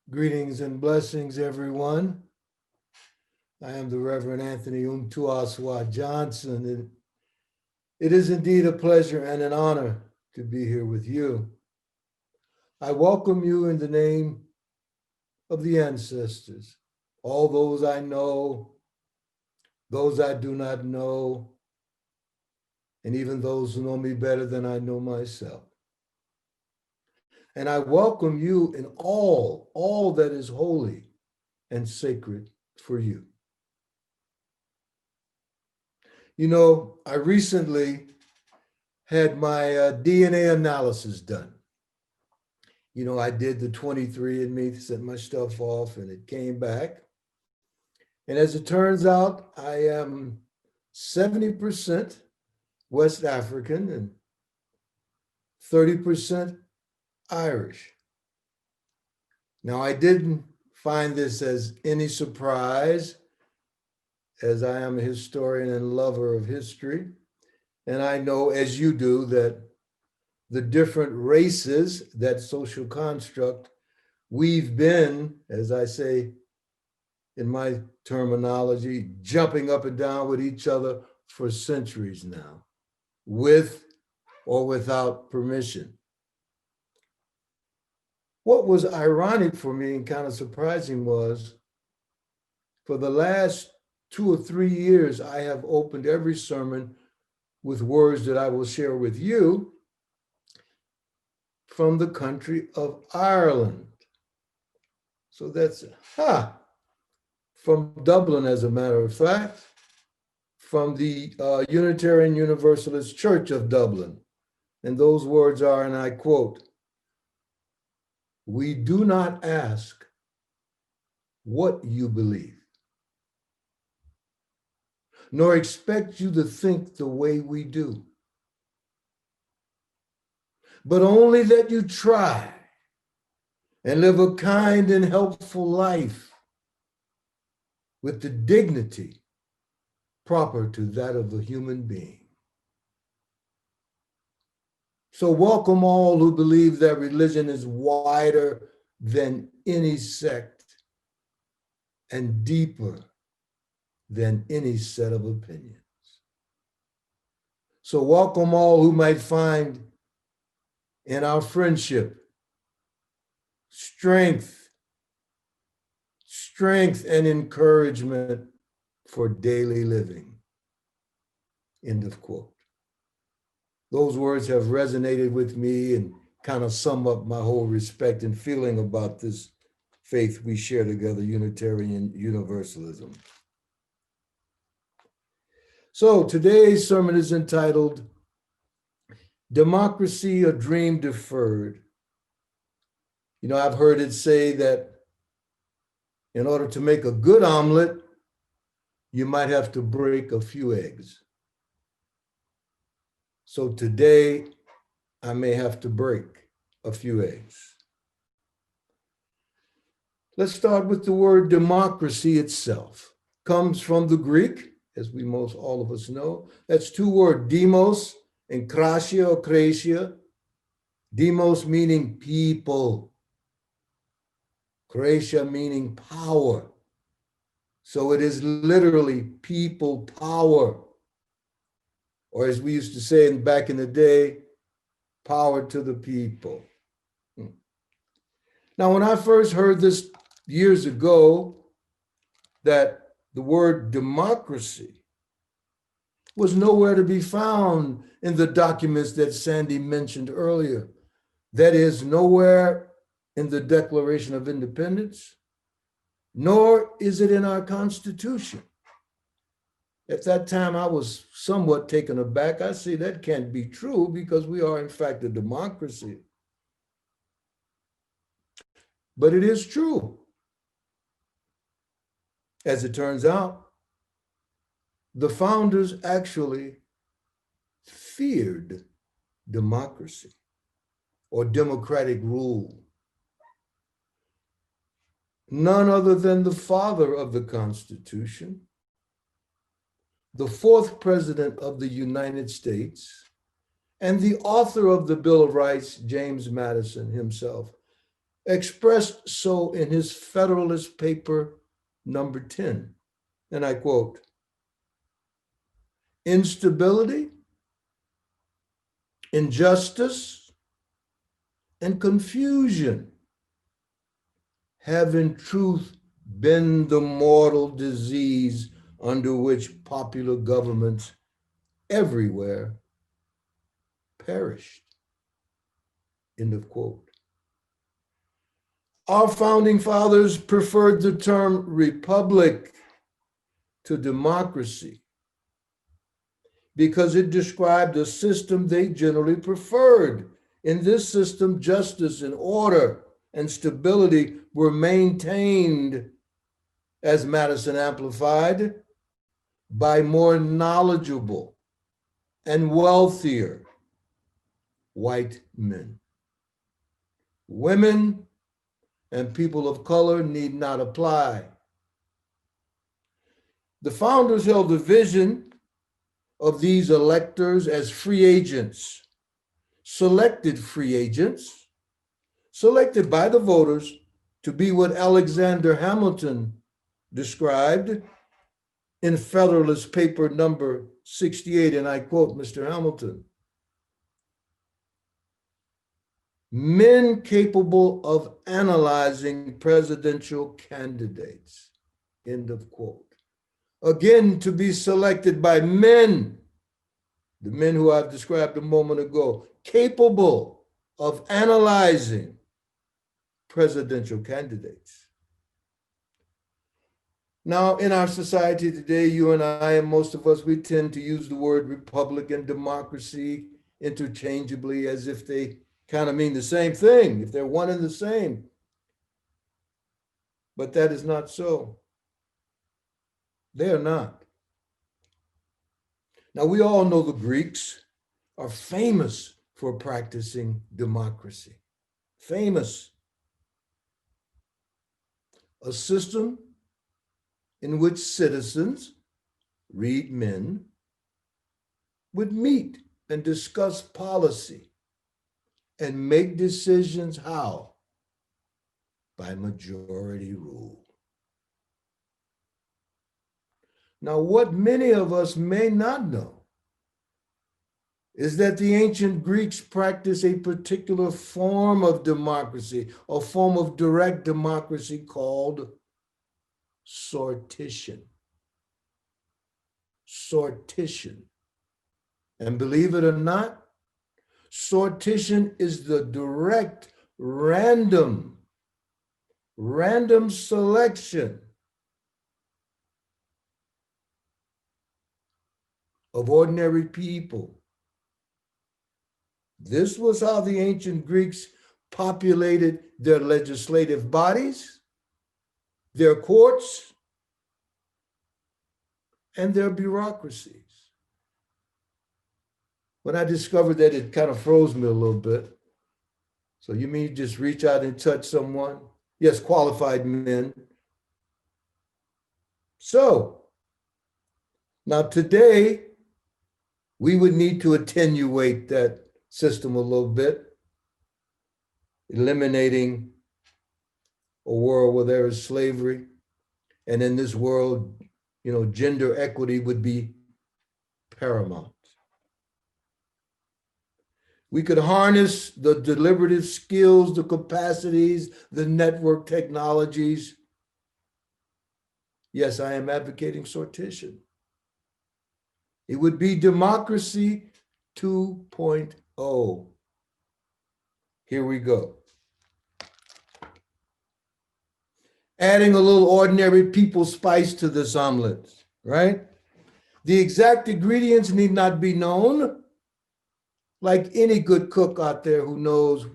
Greetings and blessings, everyone. I am the Reverend Anthony Mtuaswa Johnson. It is indeed a pleasure and an honor to be here with you. I welcome you in the name of the ancestors, all those I know, those I do not know, and even those who know me better than I know myself. And I welcome you in all that is holy and sacred for you. You know, I recently had my DNA analysis done. You know, I did the 23andMe, sent my stuff off, and it came back. And as it turns out, I am 70% West African and 30% Irish. Now, I didn't find this as any surprise, as I am a historian and lover of history. And I know, as you do, that the different races, that social construct, we've been, as I say in my terminology, jumping up and down with each other for centuries now, with or without permission. What was ironic for me and kind of surprising was, for the last 2 or 3 years, I have opened every sermon with words that I will share with you from the country of Ireland. So that's, from Dublin, as a matter of fact, from the Unitarian Universalist Church of Dublin. And those words are, and I quote, "We do not ask what you believe, nor expect you to think the way we do, but only that you try and live a kind and helpful life with the dignity proper to that of a human being." So welcome all who believe that religion is wider than any sect and deeper than any set of opinions. So welcome all who might find in our friendship strength and encouragement for daily living. End of quote. Those words have resonated with me and kind of sum up my whole respect and feeling about this faith we share together, Unitarian Universalism. So today's sermon is entitled, Democracy, a Dream Deferred. You know, I've heard it say that in order to make a good omelet, you might have to break a few eggs. So today, I may have to break a few eggs. Let's start with the word democracy itself. Comes from the Greek, as we most all of us know. That's 2 words, demos and kratia or kratia. Demos meaning people. Kratia meaning power. So it is literally people power. Or as we used to say back in the day, power to the people. Now, when I first heard this years ago, that the word democracy was nowhere to be found in the documents that Sandy mentioned earlier. That is, nowhere in the Declaration of Independence, nor is it in our Constitution. At that time, I was somewhat taken aback. I see that can't be true because we are, in fact, a democracy. But it is true. As it turns out, the founders actually feared democracy or democratic rule. None other than the father of the Constitution, the 4th President of the United States, and the author of the Bill of Rights, James Madison himself, expressed so in his Federalist paper number 10. And I quote, "Instability, injustice, and confusion have in truth been the mortal disease under which popular governments everywhere perished." End of quote. Our founding fathers preferred the term republic to democracy because it described a system they generally preferred. In this system, justice and order and stability were maintained, as Madison amplified, by more knowledgeable and wealthier white men. Women and people of color need not apply. The founders held the vision of these electors as free agents, selected free agents, selected by the voters to be what Alexander Hamilton described in Federalist paper number 68, and I quote Mr. Hamilton, "Men capable of analyzing presidential candidates," end of quote. Again, to be selected by men, the men who I've described a moment ago, capable of analyzing presidential candidates. Now, in our society today, you and I and most of us, we tend to use the word republic and democracy interchangeably as if they kind of mean the same thing, if they're one and the same. But that is not so. They are not. Now, we all know the Greeks are famous for practicing democracy. Famous. A system in which citizens, read men, would meet and discuss policy and make decisions how? By majority rule. Now, what many of us may not know is that the ancient Greeks practiced a particular form of democracy, a form of direct democracy called sortition. Sortition. And believe it or not, sortition is the direct, random selection of ordinary people. This was how the ancient Greeks populated their legislative bodies, their courts, and their bureaucracies. When I discovered that, it kind of froze me a little bit. So you mean you just reach out and touch someone? Yes, qualified men. So, now today, we would need to attenuate that system a little bit, eliminating a world where there is slavery. And in this world, gender equity would be paramount. We could harness the deliberative skills, the capacities, the network technologies. Yes, I am advocating sortition. It would be democracy 2.0. Here we go. Adding a little ordinary people spice to this omelet, right? The exact ingredients need not be known. Like any good cook out there who knows,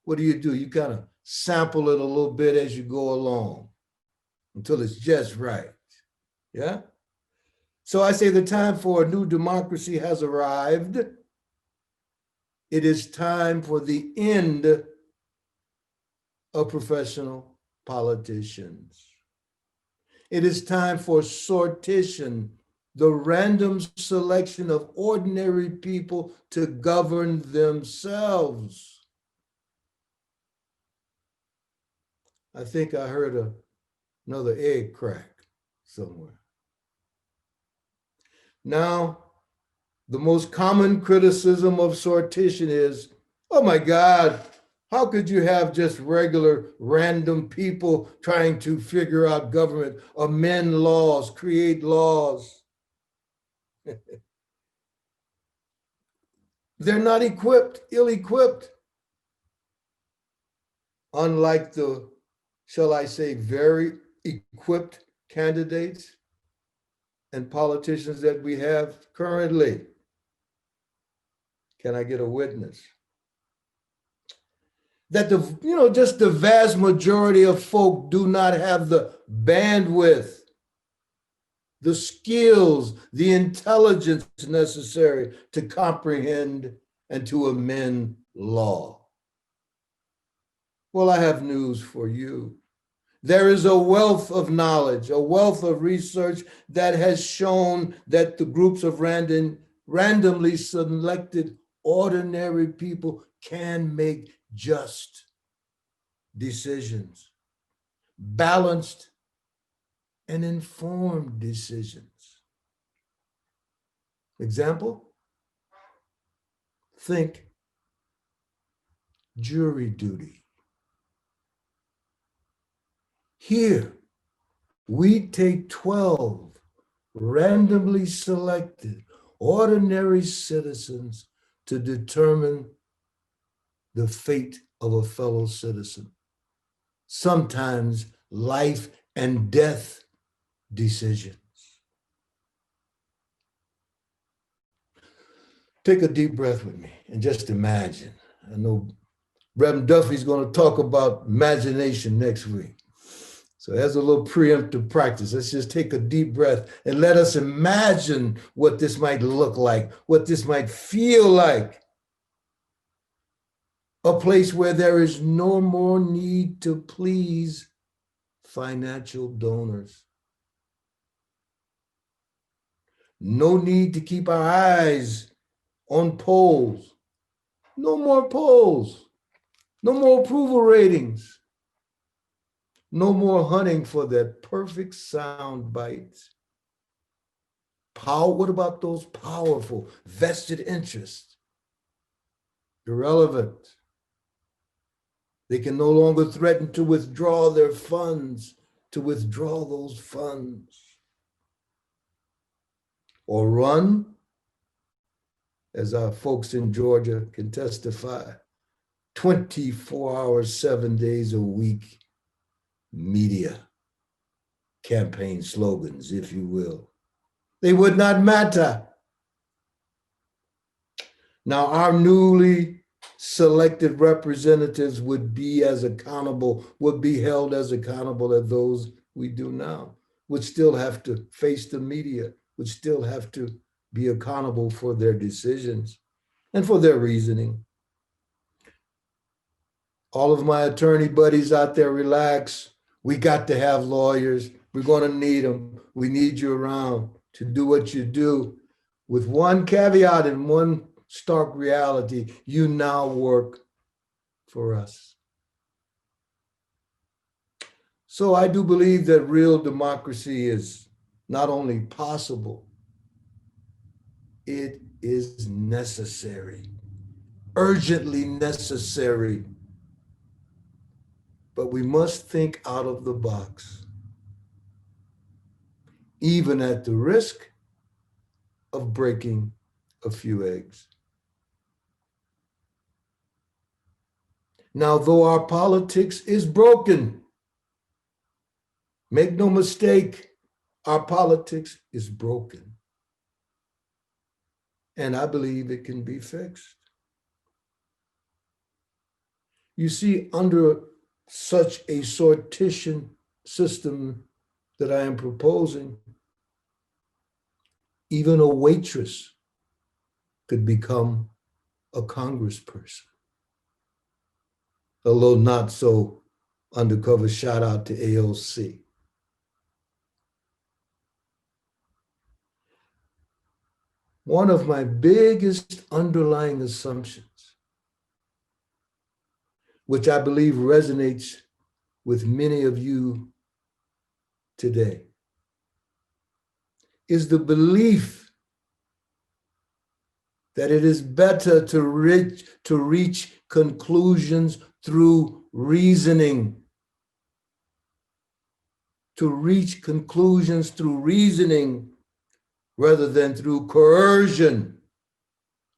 what do? You kind of sample it a little bit as you go along until it's just right, yeah? So I say the time for a new democracy has arrived. It is time for the end of professional politicians. It is time for sortition, the random selection of ordinary people to govern themselves. I think I heard another egg crack somewhere. Now, the most common criticism of sortition is, oh my God, how could you have just regular random people trying to figure out government, amend laws, create laws? They're not equipped, ill-equipped. Unlike the, shall I say, very equipped candidates and politicians that we have currently. Can I get a witness? That just the vast majority of folk do not have the bandwidth, the skills, the intelligence necessary to comprehend and to amend law. Well, I have news for you. There is a wealth of knowledge, a wealth of research that has shown that the groups of randomly selected ordinary people can make just decisions, balanced and informed decisions. Example, think jury duty. Here, we take 12 randomly selected ordinary citizens to determine the fate of a fellow citizen, sometimes life and death decisions. Take a deep breath with me and just imagine. I know Reverend Duffy's going to talk about imagination next week. So as a little preemptive practice, let's just take a deep breath and let us imagine what this might look like, what this might feel like. A place where there is no more need to please financial donors. No need to keep our eyes on polls. No more polls. No more approval ratings. No more hunting for that perfect sound bite. What about those powerful vested interests? Irrelevant. They can no longer threaten to withdraw their funds, to withdraw those funds. Or run, as our folks in Georgia can testify, 24 hours, 7 days a week, media, campaign slogans, if you will. They would not matter. Now, our newly selected representatives would be held as accountable as those we do now, would still have to face the media, would still have to be accountable for their decisions and for their reasoning. All of my attorney buddies out there, relax. We got to have lawyers. We're going to need them. We need you around to do what you do, with one caveat and one stark reality: you now work for us. So I do believe that real democracy is not only possible, it is necessary, urgently necessary. But we must think out of the box, even at the risk of breaking a few eggs. Now, though our politics is broken, make no mistake, our politics is broken. And I believe it can be fixed. You see, under such a sortition system that I am proposing, even a waitress could become a congressperson. A little not so undercover shout out to AOC. One of my biggest underlying assumptions, which I believe resonates with many of you today is the belief that it is better to reach conclusions through reasoning, rather than through coercion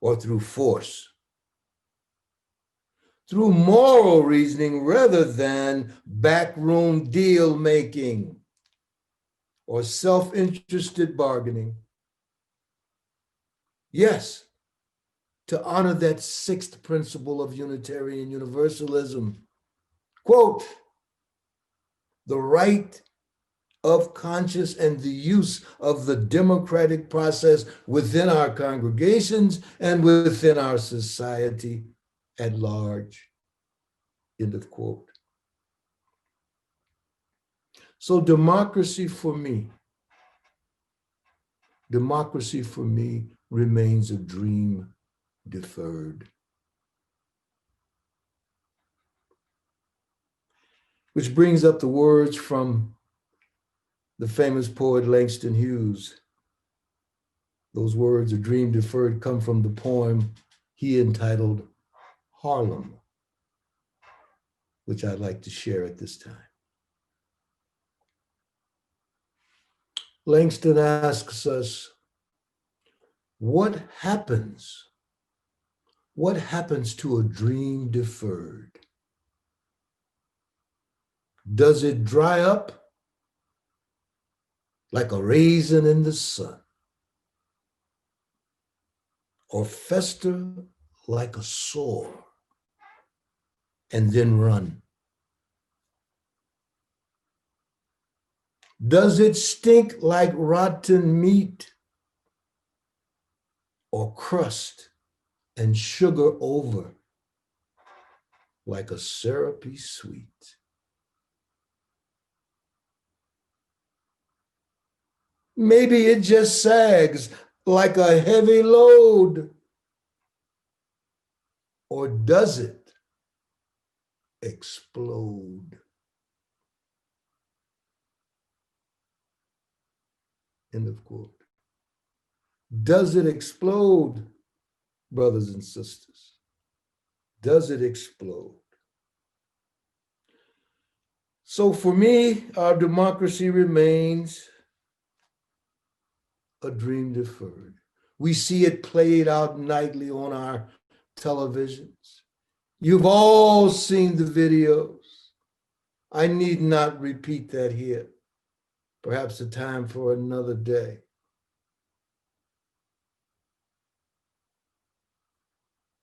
or through force. Through moral reasoning rather than backroom deal making or self-interested bargaining. Yes, to honor that sixth principle of Unitarian Universalism, quote, the right of conscience and the use of the democratic process within our congregations and within our society at large, end of quote. So democracy for me remains a dream deferred. Which brings up the words from the famous poet Langston Hughes. Those words, a dream deferred, come from the poem he entitled Harlem, which I'd like to share at this time. Langston asks us, what happens to a dream deferred? Does it dry up like a raisin in the sun, or fester like a sore and then run? Does it stink like rotten meat, or crust and sugar over like a syrupy sweet? Maybe it just sags like a heavy load. Or does it explode? End of quote. Does it explode, brothers and sisters? Does it explode? So for me, our democracy remains a dream deferred. We see it played out nightly on our televisions. You've all seen the videos. I need not repeat that here. Perhaps a time for another day.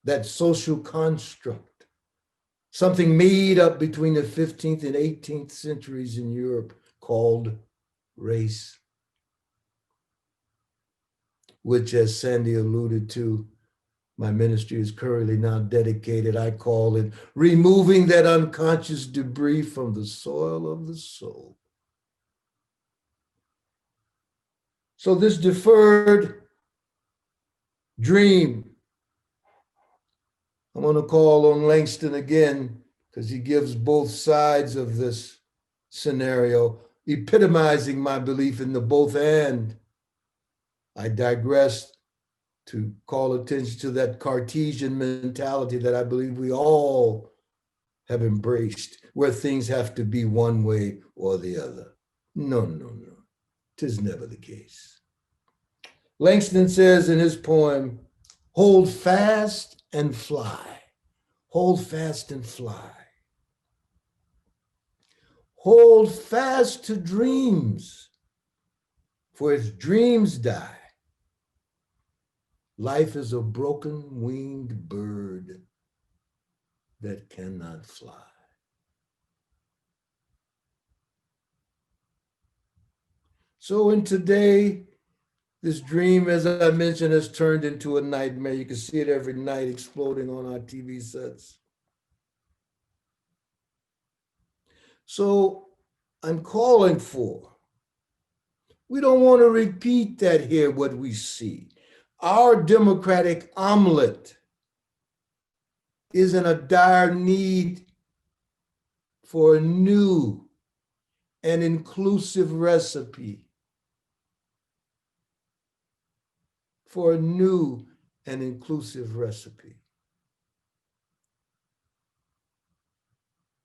That social construct, something made up between the 15th and 18th centuries in Europe called race, which, as Sandy alluded to, my ministry is currently now dedicated. I call it removing that unconscious debris from the soil of the soul. So this deferred dream, I'm going to call on Langston again because he gives both sides of this scenario, epitomizing my belief in the both and. I digress to call attention to that Cartesian mentality that I believe we all have embraced, where things have to be one way or the other. No. 'Tis never the case. Langston says in his poem, hold fast and fly. Hold fast and fly. Hold fast to dreams, for if dreams die, life is a broken-winged bird that cannot fly. So in today, this dream, as I mentioned, has turned into a nightmare. You can see it every night exploding on our TV sets. So I'm calling for, we don't want to repeat that here, what we see. Our democratic omelet is in a dire need for a new and inclusive recipe. For a new and inclusive recipe.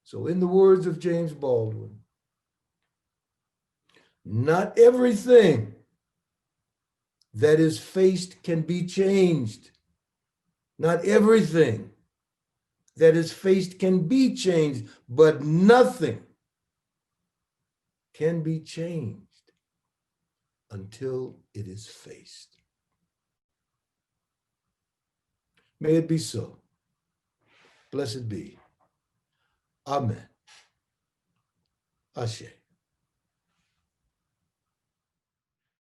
So in the words of James Baldwin, not everything that is faced can be changed. Not everything that is faced can be changed, but nothing can be changed until it is faced. May it be so. Blessed be. Amen. Ashe.